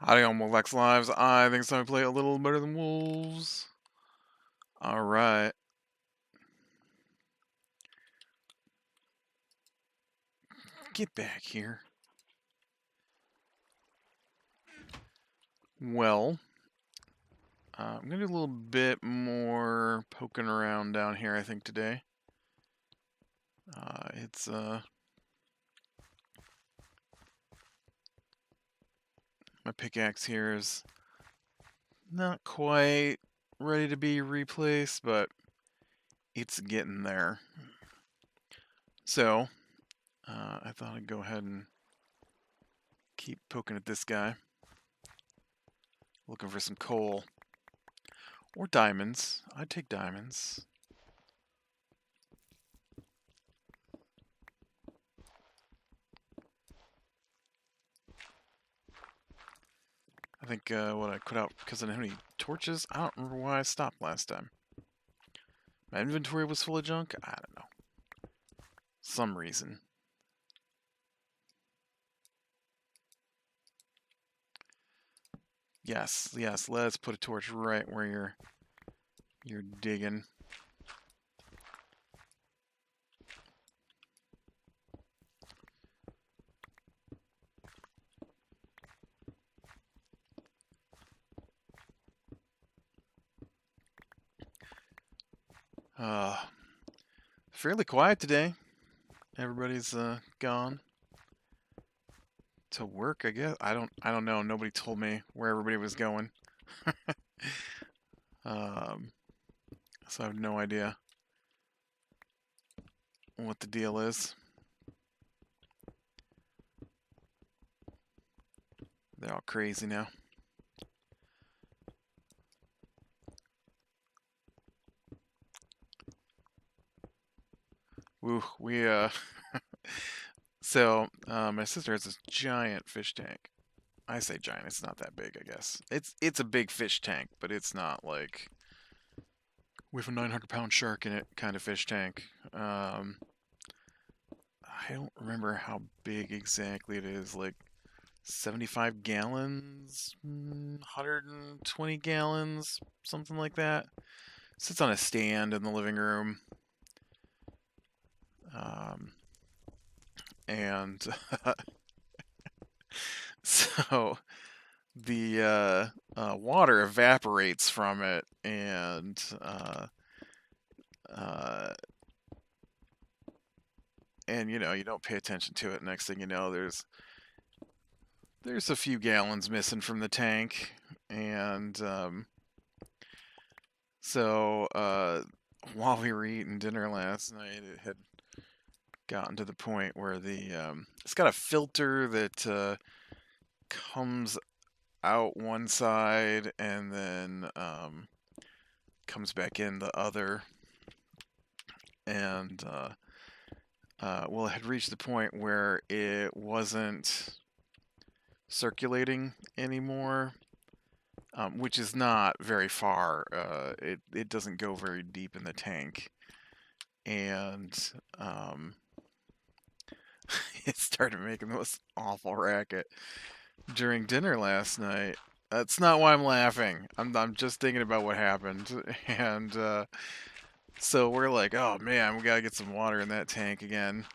Howdy on Wolvex Lives. I think it's time to play a little better than wolves. Alright. Get back here. Well, I'm going to do a little bit more poking around down here, I think, today. My pickaxe here is not quite ready to be replaced, but it's getting there. So, I thought I'd go ahead and keep poking at this guy. Looking for some coal. Or diamonds. I'd take diamonds. I think what I put out because I didn't have any torches. I don't remember why I stopped last time. My inventory was full of junk? I don't know. Some reason. Yes, let's put a torch right where you're digging. Fairly quiet today. Everybody's gone to work, I guess. I don't know. Nobody told me where everybody was going. So I have no idea what the deal is. They're all crazy now. Woo, so, my sister has this giant fish tank. I say giant, it's not that big, I guess. It's a big fish tank, but it's not like with a 900-pound shark in it kind of fish tank. I don't remember how big exactly it is, like 75 gallons, 120 gallons, something like that. Sits on a stand in the living room. And so the water evaporates from it, and you don't pay attention to it. Next thing you know, there's a few gallons missing from the tank, and so while we were eating dinner last night, it had gotten to the point where it's got a filter that comes out one side and then comes back in the other, and well, it had reached the point where it wasn't circulating anymore, which is not very far. It doesn't go very deep in the tank, and it started making the most awful racket during dinner last night. That's not why I'm laughing. I'm just thinking about what happened, and so we're like, oh man, we gotta get some water in that tank again.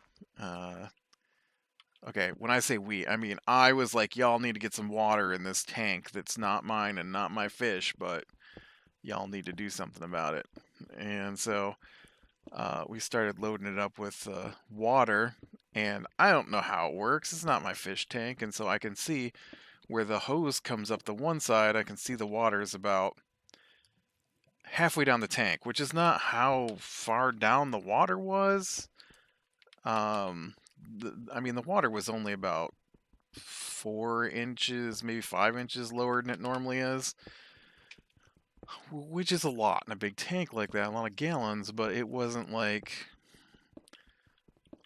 Okay, when I say we, I mean I was like, y'all need to get some water in this tank that's not mine and not my fish, but y'all need to do something about it. And so we started loading it up with water, and I don't know how it works. It's not my fish tank, and so I can see where the hose comes up the one side. I can see the water is about halfway down the tank, which is not how far down the water was. I mean, the water was only about 4 inches, maybe 5 inches lower than it normally is, which is a lot in a big tank like that, a lot of gallons. But it wasn't like,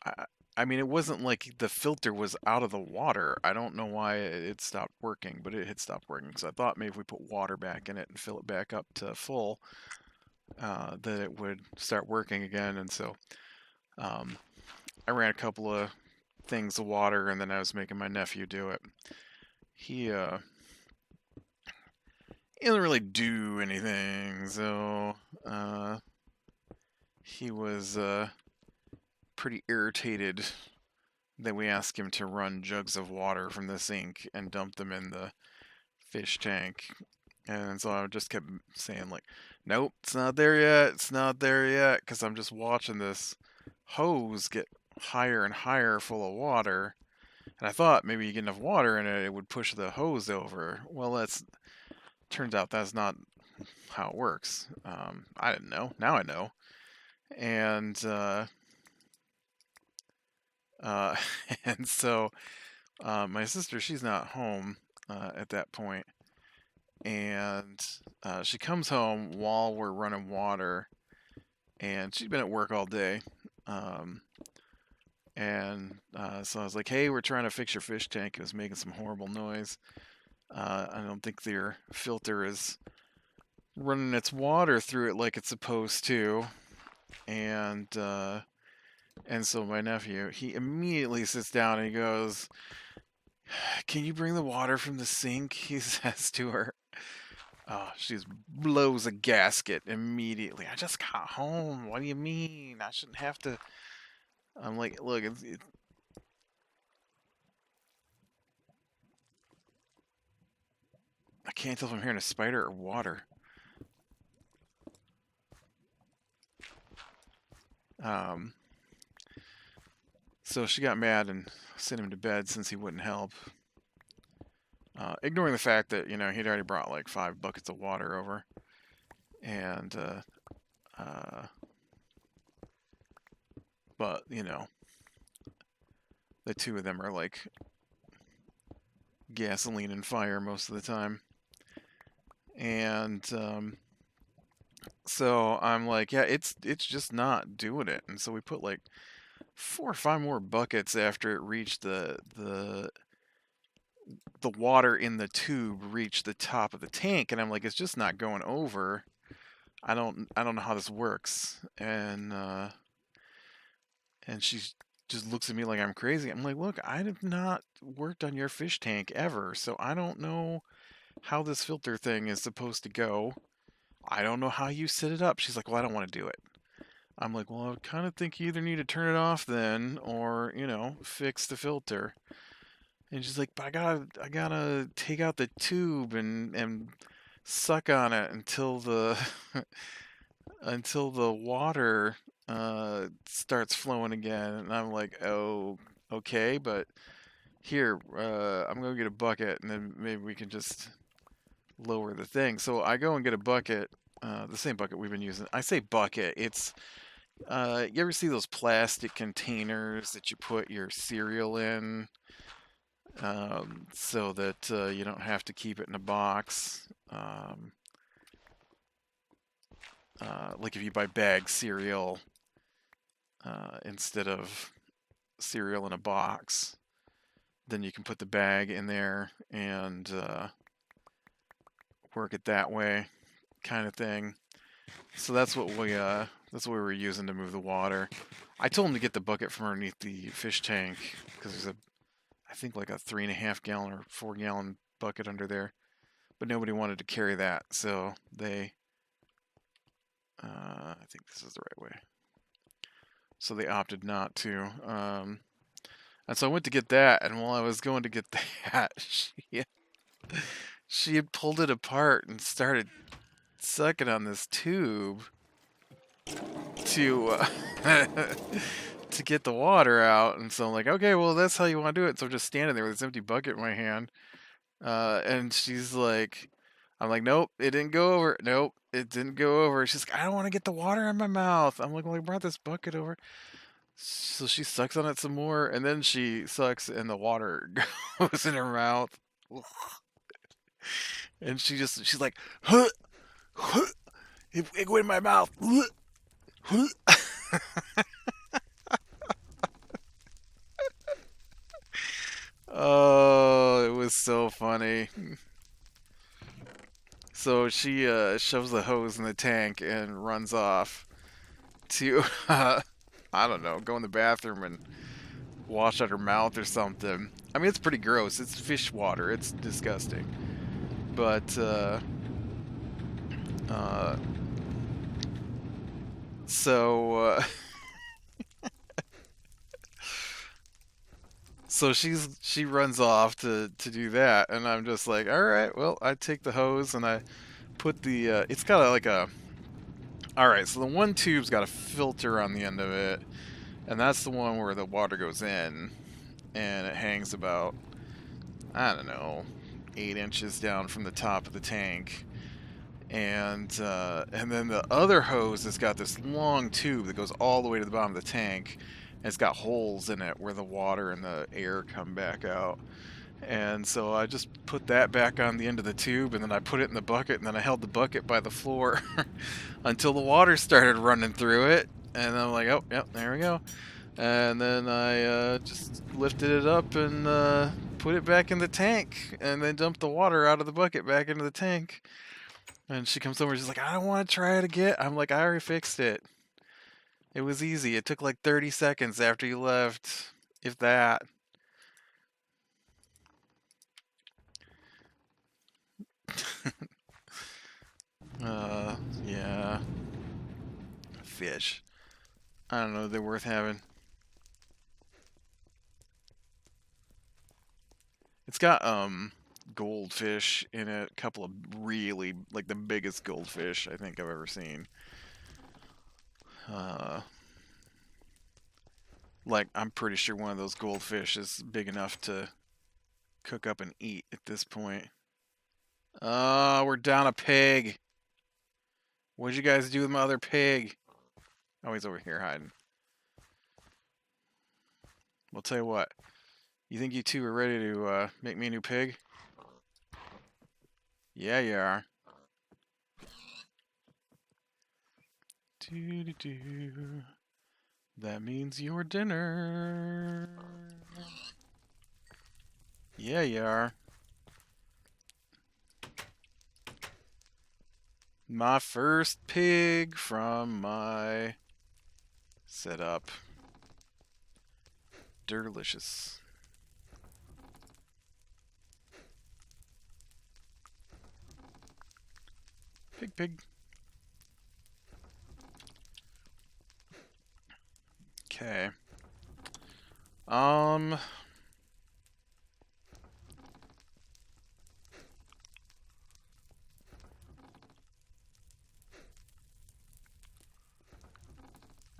I, I mean, it wasn't like the filter was out of the water. I don't know why it stopped working, but it had stopped working. So I thought maybe if we put water back in it and fill it back up to full, that it would start working again. And so um, I ran a couple of things of water, and then I was making my nephew do it. He he doesn't really do anything. So uh, he was pretty irritated that we asked him to run jugs of water from the sink and dump them in the fish tank. And so I just kept saying, like, nope, it's not there yet, it's not there yet, because I'm just watching this hose get higher and higher full of water. And I thought maybe you get enough water in it, it would push the hose over. Well, that's turns out that's not how it works. I didn't know. Now I know. And uh, and so my sister, she's not home at that point, and she comes home while we're running water, and she'd been at work all day. Um, and so I was like, "Hey, we're trying to fix your fish tank. It was making some horrible noise. I don't think your filter is running its water through it like it's supposed to." And so my nephew, he immediately sits down and he goes, "Can you bring the water from the sink?" He says to her. Oh, she blows a gasket immediately. I just got home. What do you mean? I shouldn't have to. I'm like, look, I can't tell if I'm hearing a spider or water. Um, so she got mad and sent him to bed since he wouldn't help. Ignoring the fact that, he'd already brought like 5 buckets of water over. And, but, the two of them are like gasoline and fire most of the time. And, so I'm like, yeah, it's just not doing it. And so we put like 4 or 5 more buckets after it reached the water in the tube reached the top of the tank, and I'm like, it's just not going over. I don't know how this works. And she just looks at me like I'm crazy. I'm like, look, I have not worked on your fish tank ever, so I don't know how this filter thing is supposed to go. I don't know how you set it up. She's like, well, I don't want to do it. I'm like, well, I kind of think you either need to turn it off then, or fix the filter. And she's like, but I gotta take out the tube and suck on it until the until the water starts flowing again. And I'm like, oh, okay, but here, I'm gonna get a bucket, and then maybe we can just lower the thing. So I go and get a bucket, the same bucket we've been using. I say bucket, it's you ever see those plastic containers that you put your cereal in, so that you don't have to keep it in a box? Like if you buy bagged cereal instead of cereal in a box, then you can put the bag in there and work it that way, kind of thing. So that's what we were using to move the water. I told him to get the bucket from underneath the fish tank because there's I think like a 3.5 gallon or 4 gallon bucket under there, but nobody wanted to carry that, so I think this is the right way. So they opted not to. And so I went to get that, and while I was going to get that, she had pulled it apart and started sucking on this tube to to get the water out. And so I'm like, okay, well, that's how you want to do it. So I'm just standing there with this empty bucket in my hand. And she's like, I'm like, nope, it didn't go over. Nope, it didn't go over. She's like, I don't want to get the water in my mouth. I'm like, well, I brought this bucket over. So she sucks on it some more, and then she sucks, and the water goes in her mouth. And she's like, huh, huh, it went in my mouth. Huh, huh. Oh, it was so funny. So she shoves the hose in the tank and runs off to, I don't know, go in the bathroom and wash out her mouth or something. I mean, it's pretty gross. It's fish water. It's disgusting. But Uh, so so she runs off to do that, and I'm just like, all right, well, I take the hose and I put the it's got like a all right, so the one tube's got a filter on the end of it, and that's the one where the water goes in, and it hangs about, I don't know, 8 inches down from the top of the tank. And then the other hose has got this long tube that goes all the way to the bottom of the tank. And it's got holes in it where the water and the air come back out. And so I just put that back on the end of the tube, and then I put it in the bucket, and then I held the bucket by the floor until the water started running through it. And I'm like, oh, yep, there we go. And then I just lifted it up and put it back in the tank, and then dumped the water out of the bucket back into the tank. And she comes over, she's like, I don't want to try it again. I'm like, I already fixed it. It was easy. It took like 30 seconds after you left, if that. uh, yeah. Fish. I don't know, they're worth having. It's got, goldfish in it. A couple of really, like the biggest goldfish I think I've ever seen. Uh, like, I'm pretty sure one of those goldfish is big enough to cook up and eat at this point. We're down a pig. What'd you guys do with my other pig? Oh, he's over here hiding. Well, tell you what. You think you two are ready to make me a new pig? Yeah, you are. Doo-doo-doo. That means your dinner. Yeah, you are. My first pig from my setup. Delicious. Pig, pig. Okay.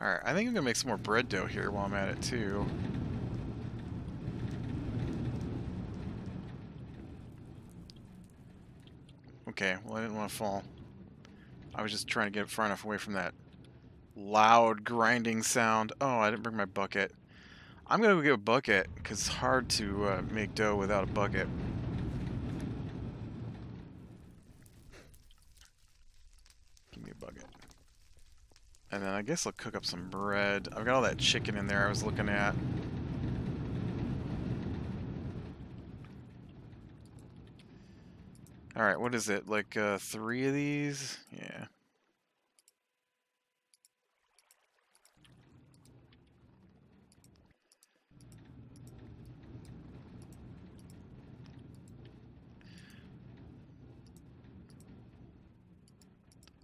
Alright, I think I'm gonna make some more bread dough here while I'm at it too. Okay, well I didn't want to fall. I was just trying to get far enough away from that loud grinding sound. Oh, I didn't bring my bucket. I'm gonna go get a bucket, because it's hard to make dough without a bucket. Give me a bucket. And then I guess I'll cook up some bread. I've got all that chicken in there I was looking at. Alright, what is it? Like 3 of these? Yeah.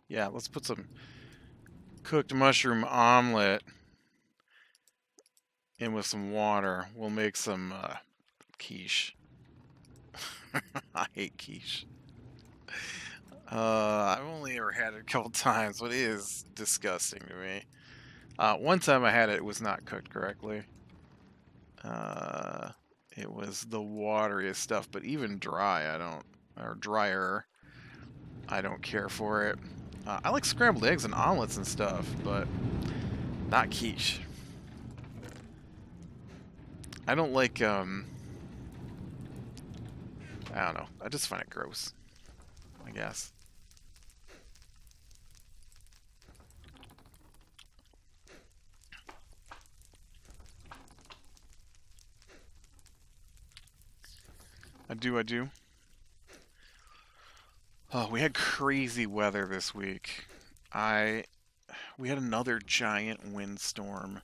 Yeah, let's put some cooked mushroom omelet in with some water. We'll make some quiche. I hate quiche. I've only ever had it a couple times, but it is disgusting to me. One time I had it, it was not cooked correctly. It was the wateriest stuff, but even dry, I don't, or drier, I don't care for it. I like scrambled eggs and omelets and stuff, but not quiche. I don't like, I don't know. I just find it gross, I guess. I do. Oh, we had crazy weather this week. We had another giant windstorm,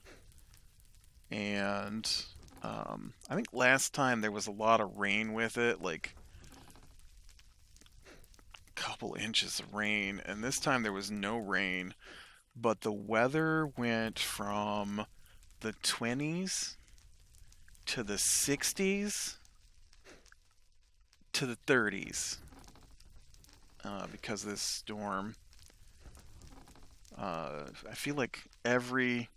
and I think last time there was a lot of rain with it, like couple inches of rain, and this time there was no rain, but the weather went from the 20s to the 60s to the 30s because of this storm. I feel like every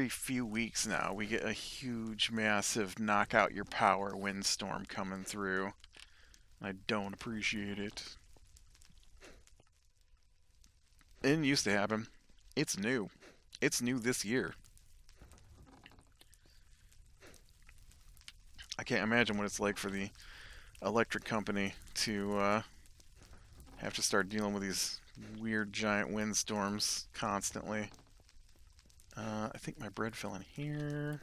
few weeks now we get a huge, massive knock out your power windstorm coming through. I don't appreciate it. It didn't used to happen. It's new. It's new this year. I can't imagine what it's like for the electric company to have to start dealing with these weird giant windstorms constantly. I think my bread fell in here.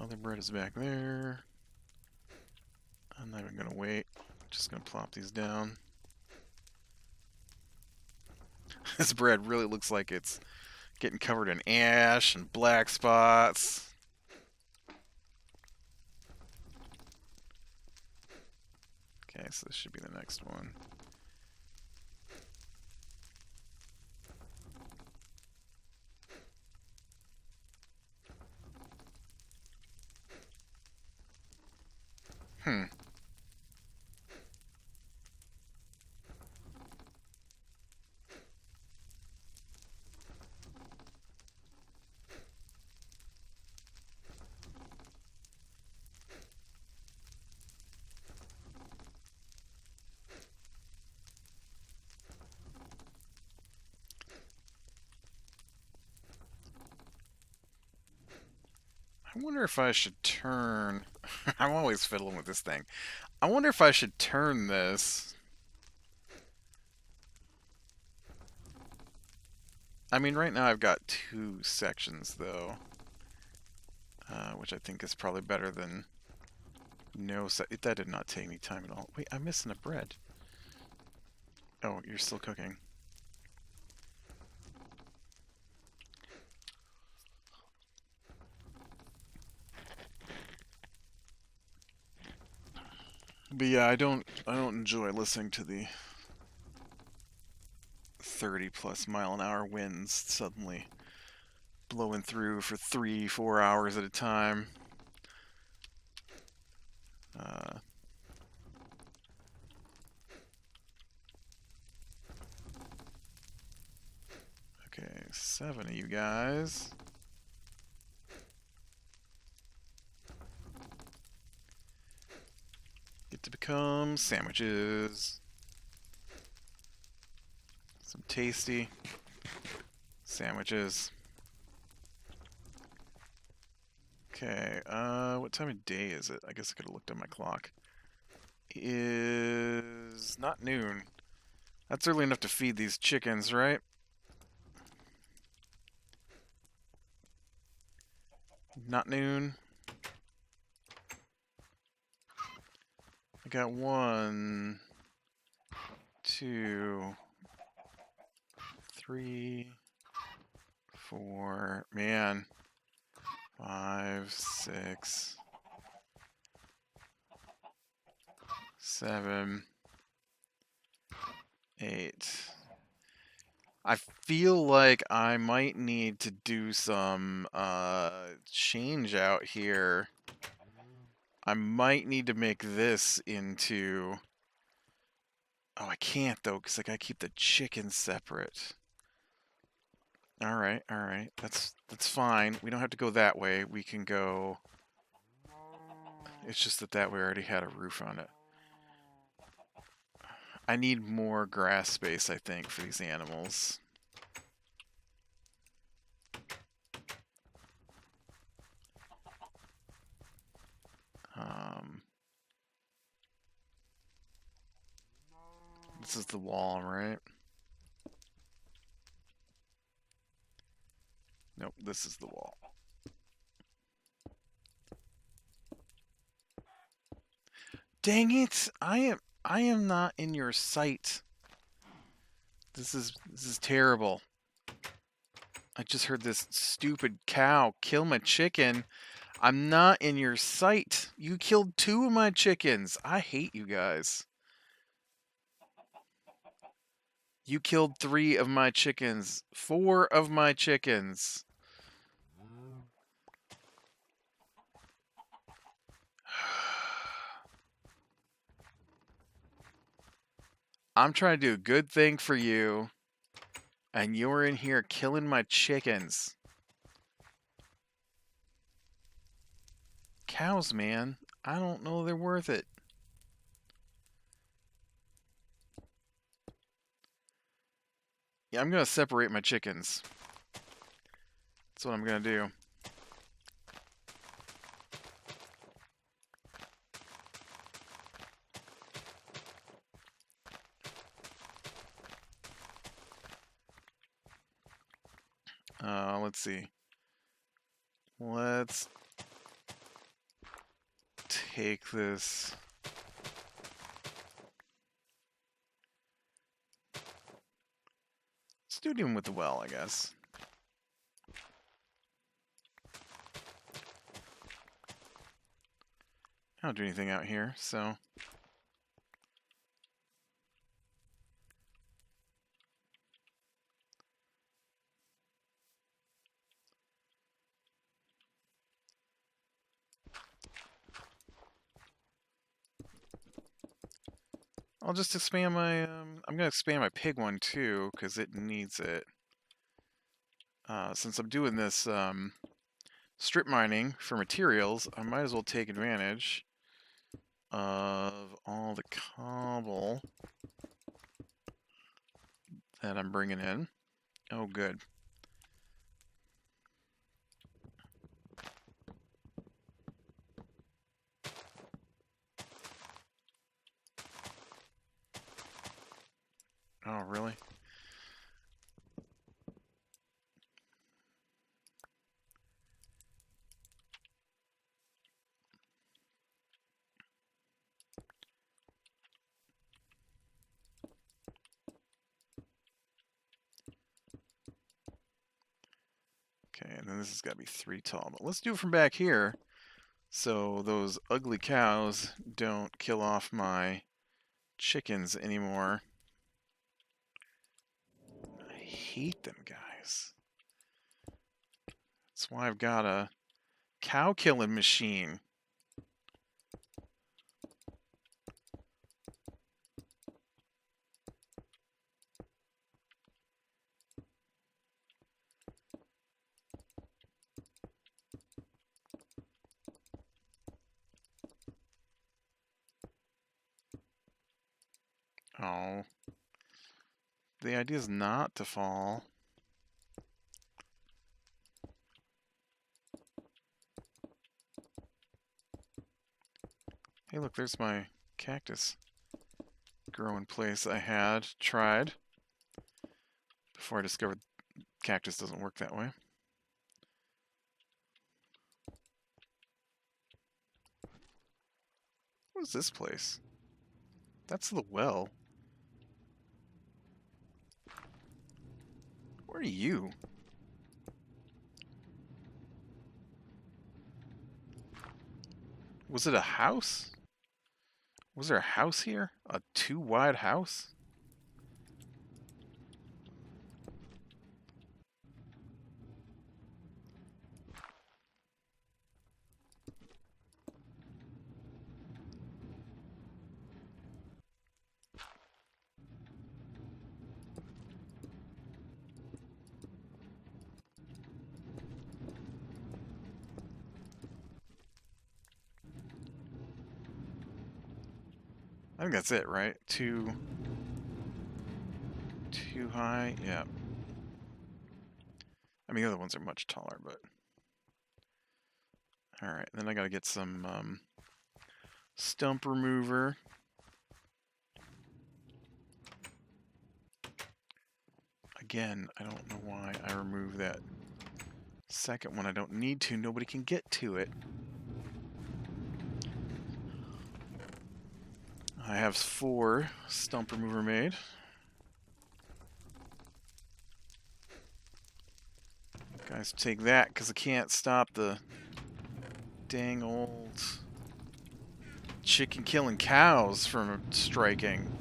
Other bread is back there. I'm not even gonna wait. Just gonna plop these down. This bread really looks like it's getting covered in ash and black spots. Okay, so this should be the next one. Hmm. I wonder if I should turn... I'm always fiddling with this thing. I wonder if I should turn this. I mean, right now I've got 2 sections, though. Which I think is probably better than no that did not take any time at all. Wait, I'm missing a bread. Oh, you're still cooking. But yeah, I don't enjoy listening to the 30+ mile-an-hour winds suddenly blowing through for 3-4 hours at a time. Okay, 7 of you guys. Get to become sandwiches. Some tasty sandwiches. Okay, what time of day is it? I guess I could have looked at my clock. It is not noon. That's early enough to feed these chickens, right? Not noon. I got 1, 2, 3, 4. Man. 5, 6, 7, 8. I feel like I might need to do some change out here. I might need to make this into... Oh, I can't though, because I gotta keep the chickens separate. Alright, alright. That's fine. We don't have to go that way. We can go... It's just that way already had a roof on it. I need more grass space, I think, for these animals. This is the wall, right? Nope, this is the wall. Dang it! I am not in your sight. This is terrible. I just heard this stupid cow kill my chicken. I'm not in your sight. You killed 2 of my chickens. I hate you guys. You killed 3 of my chickens. 4 of my chickens. I'm trying to do a good thing for you, and you're in here killing my chickens. Cows, man. I don't know they're worth it. Yeah, I'm going to separate my chickens. That's what I'm going to do. Let's see. Let's take this. Let's do him with the well, I guess. I don't do anything out here, so. I'll just expand my, I'm going to expand my pig one too, because it needs it. Since I'm doing this strip mining for materials, I might as well take advantage of all the cobble that I'm bringing in. Oh, good. Oh, really? Okay, and then this has got to be 3 tall. But let's do it from back here so those ugly cows don't kill off my chickens anymore. I hate them guys. That's why I've got a cow killing machine. Oh. The idea is not to fall. Hey, look, there's my cactus growing place I had tried before I discovered cactus doesn't work that way. What is this place? That's the well. Where are you? Was it a house? Was there a house here? A 2-wide house? I think that's it, right? Too high? Yeah. I mean, the other ones are much taller, but... Alright, then I gotta get some stump remover. Again, I don't know why I removed that second one. I don't need to. Nobody can get to it. I have 4 stump remover made. Guys, take that, because I can't stop the Dang old chicken killing cows from striking.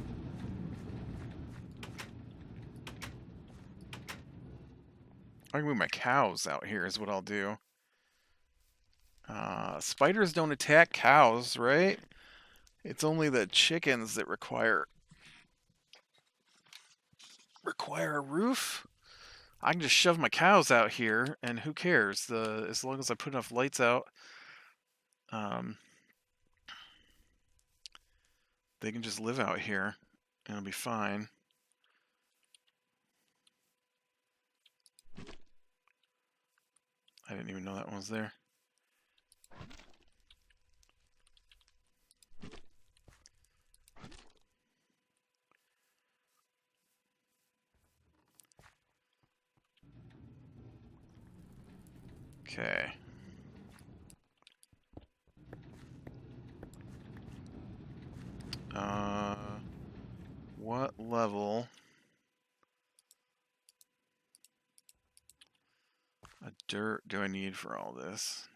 I can move my cows out here is what I'll do. Spiders don't attack cows, right? It's only the chickens that require a roof. I can just shove my cows out here, and who cares? As long as I put enough lights out, they can just live out here, and it'll be fine. I didn't even know that one was there. Okay. What level of dirt do I need for all this?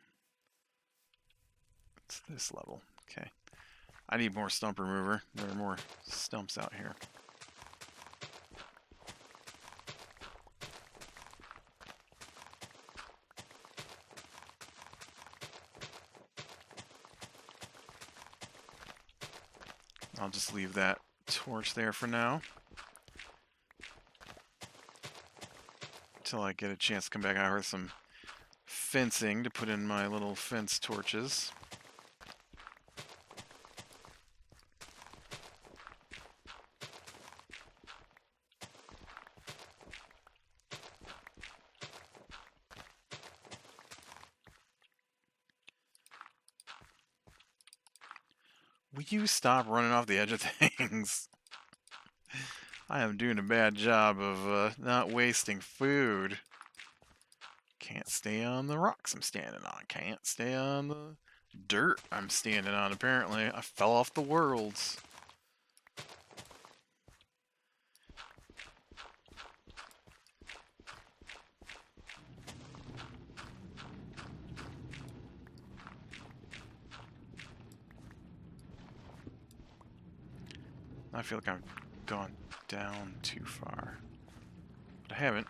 It's this level. Okay. I need more stump remover. There are more stumps out here. I'll just leave that torch there for now. Until I get a chance to come back out with some fencing to put in my little fence torches. Will you stop running off the edge of things? I am doing a bad job of not wasting food. Can't stay on the rocks I'm standing on. Can't stay on the dirt I'm standing on, apparently. I fell off the worlds. I feel like I've gone down too far. But I haven't.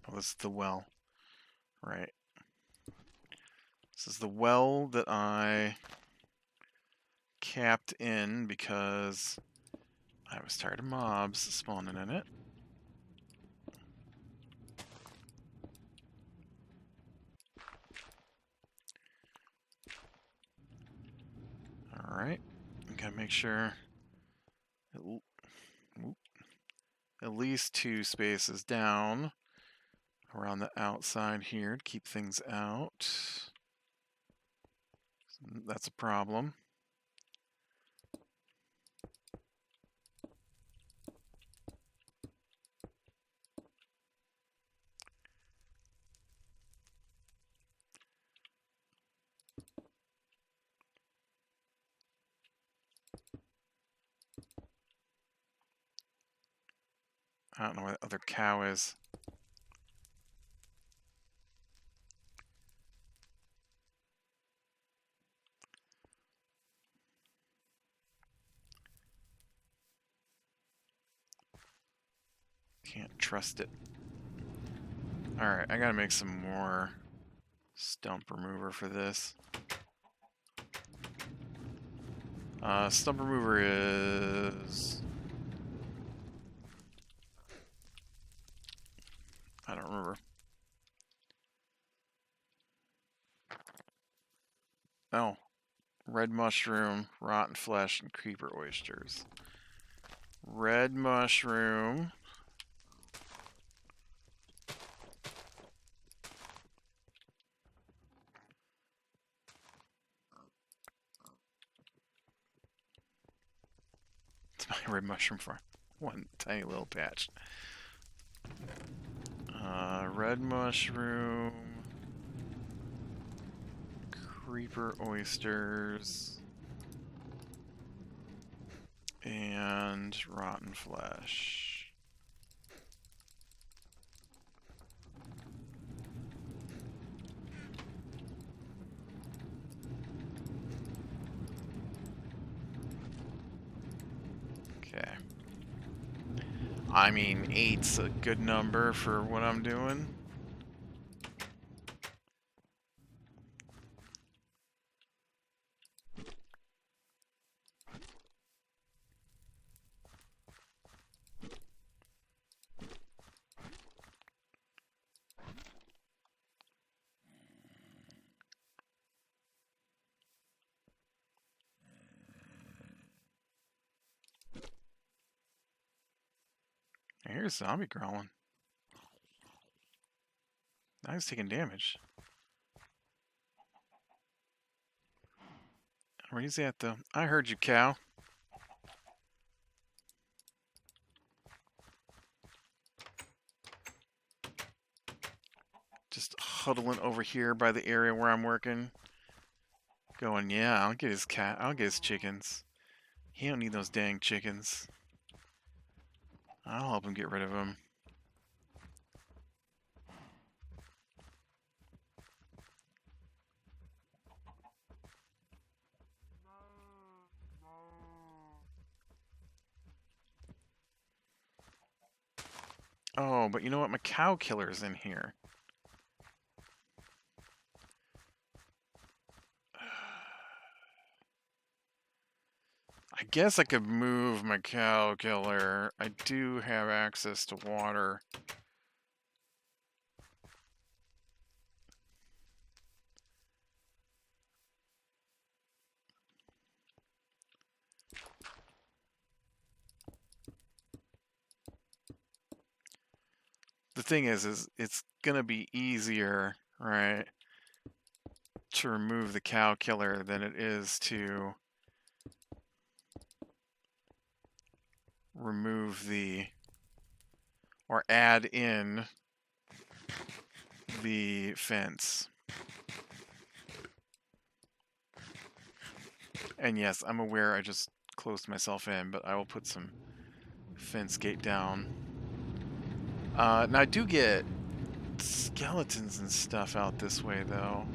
Oh, this is the well. Right. This is the well that I capped in because I was tired of mobs spawning in it. Alright. Gotta make sure at least 2 spaces down around the outside here to keep things out. That's a problem. I don't know where the other cow is. Can't trust it. Alright, I gotta make some more stump remover for this. Stump remover is... I don't remember. Oh. Red mushroom, rotten flesh, and creeper oysters. Red mushroom. It's my red mushroom farm. One tiny little patch. Red mushroom. Creeper oysters. And rotten flesh. Okay. I mean, 8's a good number for what I'm doing. I hear a zombie growling. Now he's taking damage. Where he's at, though? I heard you, cow. Just huddling over here by the area where I'm working. Going, yeah, I'll get his cat. I'll get his chickens. He don't need those dang chickens. I'll help him get rid of them. Oh, but you know what? My cow killer's in here. I guess I could move my cow killer. I do have access to water. The thing is it's gonna be easier, right, to remove the cow killer than it is to remove the, or add in the fence. And yes, I'm aware I just closed myself in, but I will put some fence gate down. Now I do get skeletons and stuff out this way, though.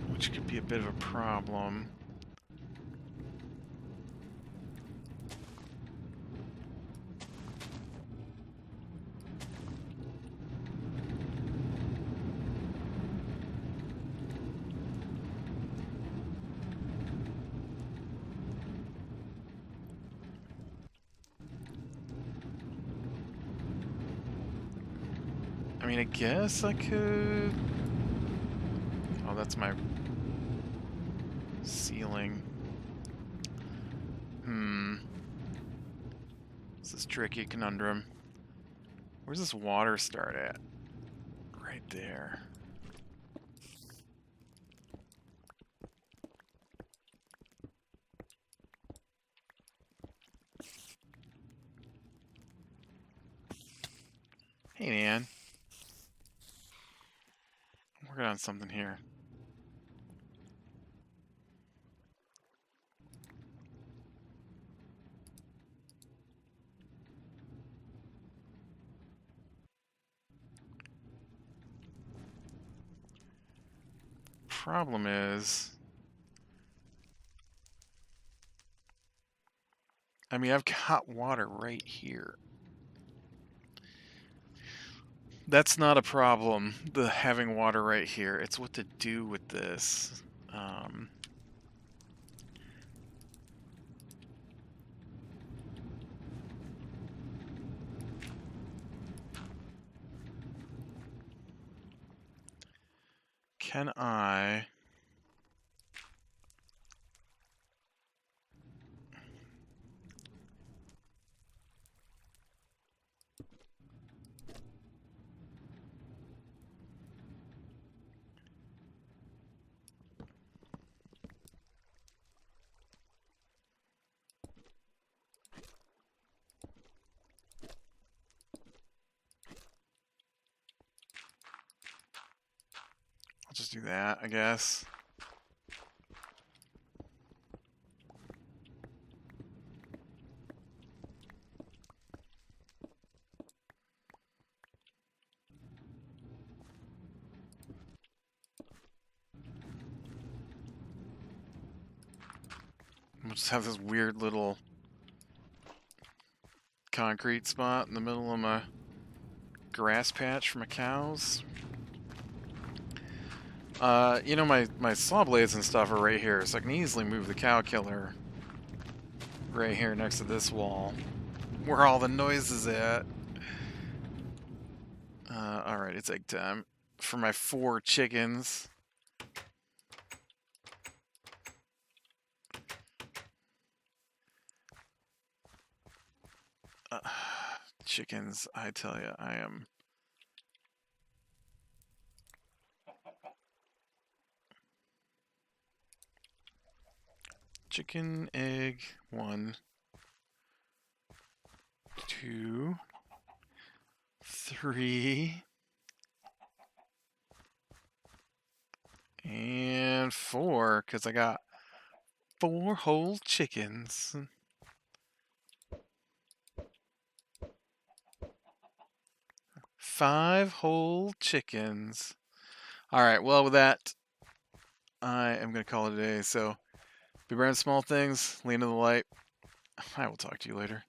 Which could be a bit of a problem. I mean, I guess I could... Oh, that's my ceiling. This is tricky conundrum. Where's this water start at? Right there. Hey, man. I'm working on something here. Problem is... I mean, I've got water right here. That's not a problem, the having water right here. It's what to do with this. Can I... I'll just do that, I guess. just have this weird little concrete spot in the middle of my grass patch for my cows. You know, my saw blades and stuff are right here, so I can easily move the cow killer right here next to this wall, where all the noise is at. Alright, it's egg time for my 4 chickens. Chickens, I tell you, I am... Chicken, egg, 1, 2, 3, and 4, because I got 4 whole chickens. 5 whole chickens. Alright, well, with that, I am going to call it a day. So, big brand small things, lean to the light. I will talk to you later.